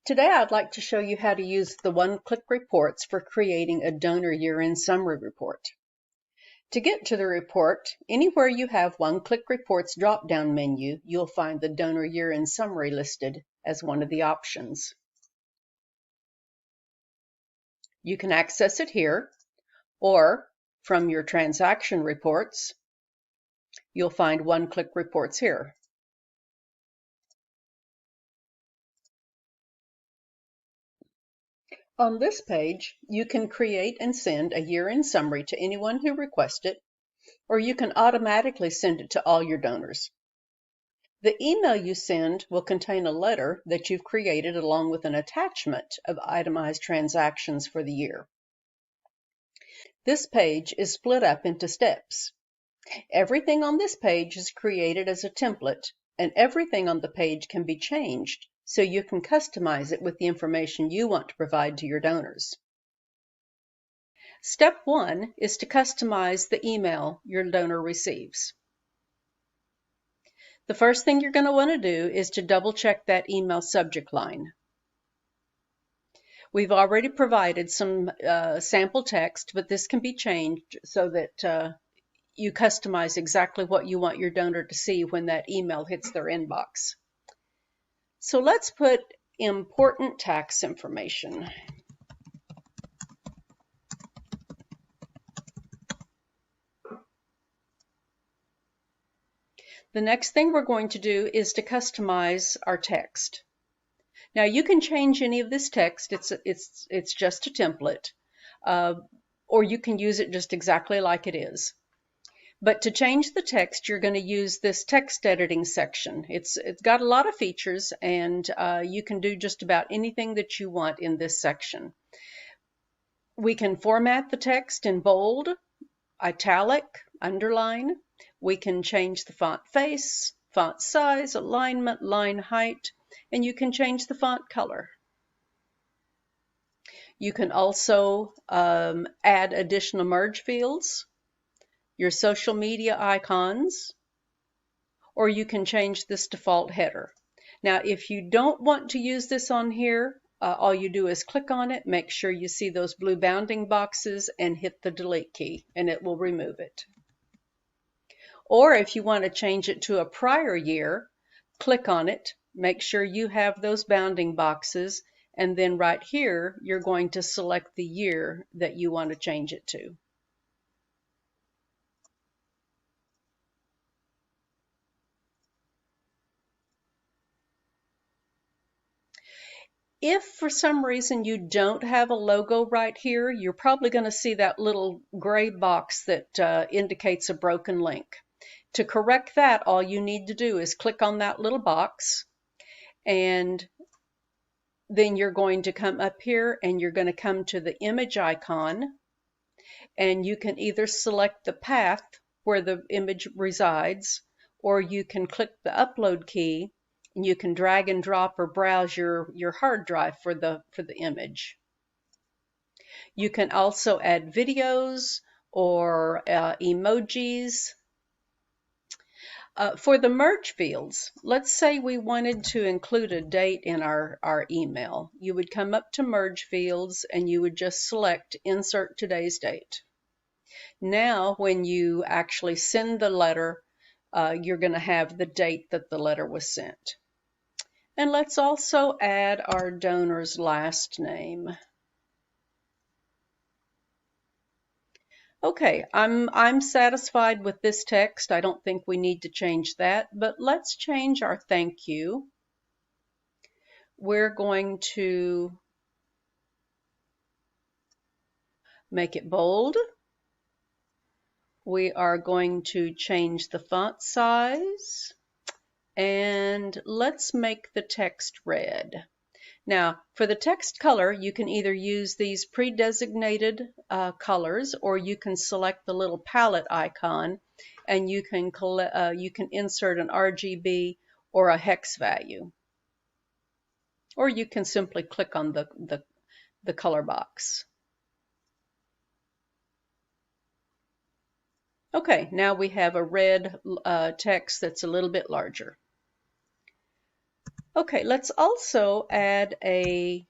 Today I'd like to show you how to use the one-click reports for creating a donor year-end summary report. To get to the report, anywhere you have one-click reports drop-down menu, you'll find the donor year-end summary listed as one of the options. You can access it here, or from your transaction reports, you'll find one-click reports here. On this page, you can create and send a year-end summary to anyone who requests it, or you can automatically send it to all your donors. The email you send will contain a letter that you've created along with an attachment of itemized transactions for the year. This page is split up into steps. Everything on this page is created as a template, and everything on the page can be changed so you can customize it with the information you want to provide to your donors. Step 1 is to customize the email your donor receives. The first thing you're going to want to do is to double check that email subject line. We've already provided some sample text, but this can be changed so that you customize exactly what you want your donor to see when that email hits their inbox. So let's put important tax information. The next thing we're going to do is to customize our text. Now you can change any of this text, it's just a template, or you can use it just exactly like it is. But to change the text, you're going to use this text editing section. It's got a lot of features, and you can do just about anything that you want in this section. We can format the text in bold, italic, underline. We can change the font face, font size, alignment, line height, and you can change the font color. You can also add additional merge fields, your social media icons, or you can change this default header. Now, if you don't want to use this on here, all you do is click on it, make sure you see those blue bounding boxes, and hit the delete key, and it will remove it. Or if you want to change it to a prior year, click on it, make sure you have those bounding boxes, and then right here, you're going to select the year that you want to change it to. If for some reason you don't have a logo right here, you're probably going to see that little gray box that indicates a broken link. To correct that, all you need to do is click on that little box, and then you're going to come up here and you're going to come to the image icon, and you can either select the path where the image resides, or you can click the upload key and you can drag and drop or browse your hard drive for the image. You can also add videos or emojis. For the merge fields, let's say we wanted to include a date in our email. You would come up to merge fields and you would just select insert today's date. Now when you actually send the letter, you're going to have the date that the letter was sent. And let's also add our donor's last name. Okay, I'm satisfied with this text. I don't think we need to change that, but let's change our thank you. We're going to make it bold. We are going to change the font size, and let's make the text red. Now, for the text color, you can either use these pre-designated colors, or you can select the little palette icon, and you can insert an RGB or a hex value. Or you can simply click on the color box. Okay, now we have a red text that's a little bit larger. Okay, let's also add a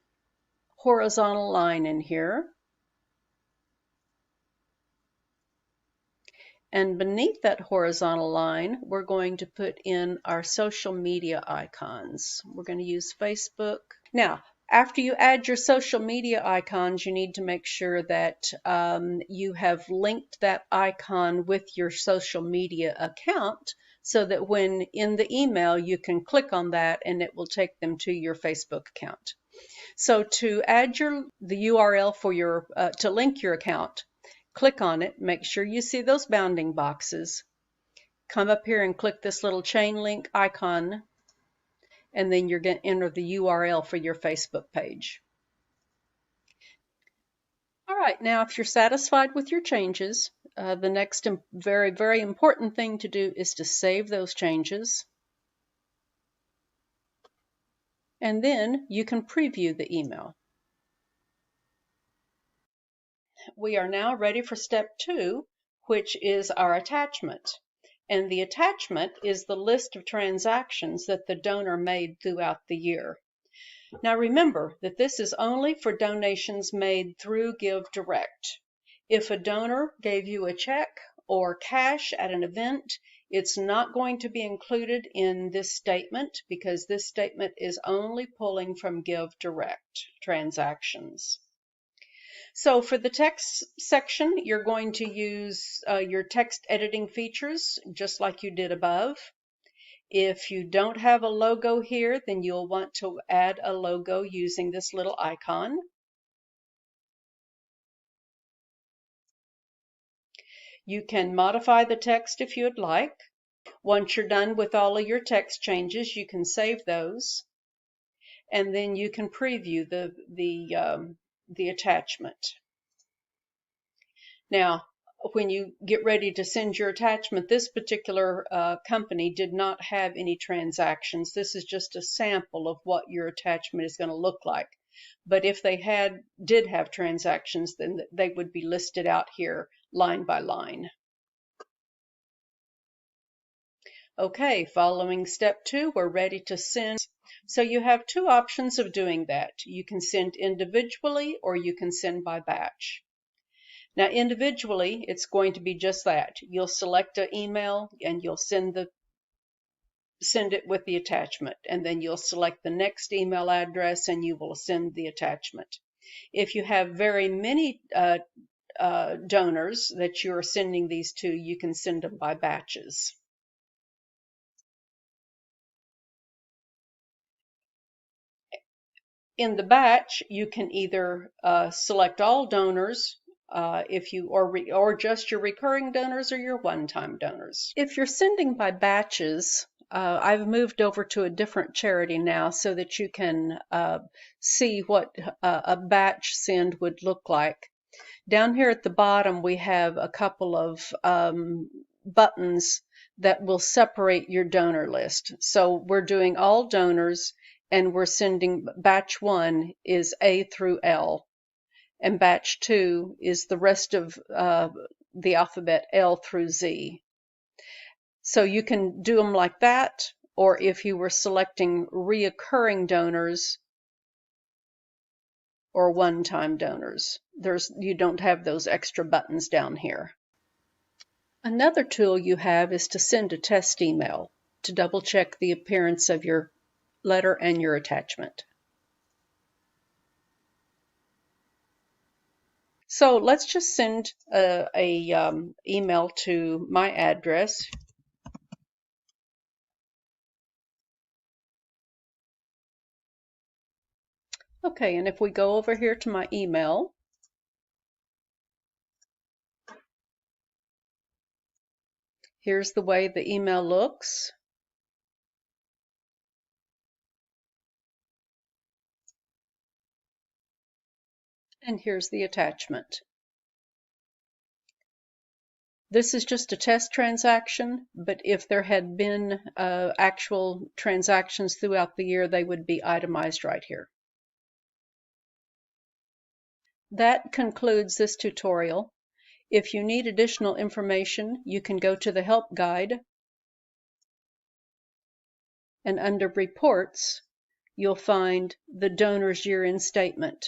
horizontal line in here. And beneath that horizontal line, we're going to put in our social media icons. We're going to use Facebook. Now, after you add your social media icons, you need to make sure that you have linked that icon with your social media account so that when in the email you can click on that and it will take them to your Facebook account. So to add the URL for your to link your account, click on it, make sure you see those bounding boxes. Come up here and click this little chain link icon, and then you're going to enter the URL for your Facebook page. All right, now if you're satisfied with your changes, the next very, very important thing to do is to save those changes. And then you can preview the email. We are now ready for step 2, which is our attachment. And the attachment is the list of transactions that the donor made throughout the year. Now remember that this is only for donations made through GiveDirect. If a donor gave you a check or cash at an event, it's not going to be included in this statement because this statement is only pulling from GiveDirect transactions. So for the text section, you're going to use your text editing features just like you did above. If you don't have a logo here, then you'll want to add a logo using this little icon. You can modify the text if you'd like. Once you're done with all of your text changes, you can save those, and then you can preview the attachment. Now, when you get ready to send your attachment, this particular company did not have any transactions. This is just a sample of what your attachment is going to look like. But if they did have transactions, then they would be listed out here line by line. Okay, following step 2, we're ready to send. So you have two options of doing that. You can send individually or you can send by batch. Now individually, it's going to be just that. You'll select an email and you'll send it with the attachment, and then you'll select the next email address and you will send the attachment. If you have very many donors that you're sending these to, you can send them by batches. In the batch, you can either select all donors or just your recurring donors or your one-time donors. If you're sending by batches, I've moved over to a different charity now so that you can see what a batch send would look like. Down here at the bottom, we have a couple of buttons that will separate your donor list. So we're doing all donors, and we're sending batch 1 is A through L, and batch 2 is the rest of the alphabet L through Z. So you can do them like that, or if you were selecting reoccurring donors or one-time donors, you don't have those extra buttons down here. Another tool you have is to send a test email to double check the appearance of your letter and your attachment. So let's just send a email to my address. Okay, and if we go over here to my email, here's the way the email looks. And here's the attachment. This is just a test transaction, but if there had been actual transactions throughout the year, they would be itemized right here. That concludes this tutorial. If you need additional information, you can go to the help guide, and under reports, you'll find the donor's year-end statement.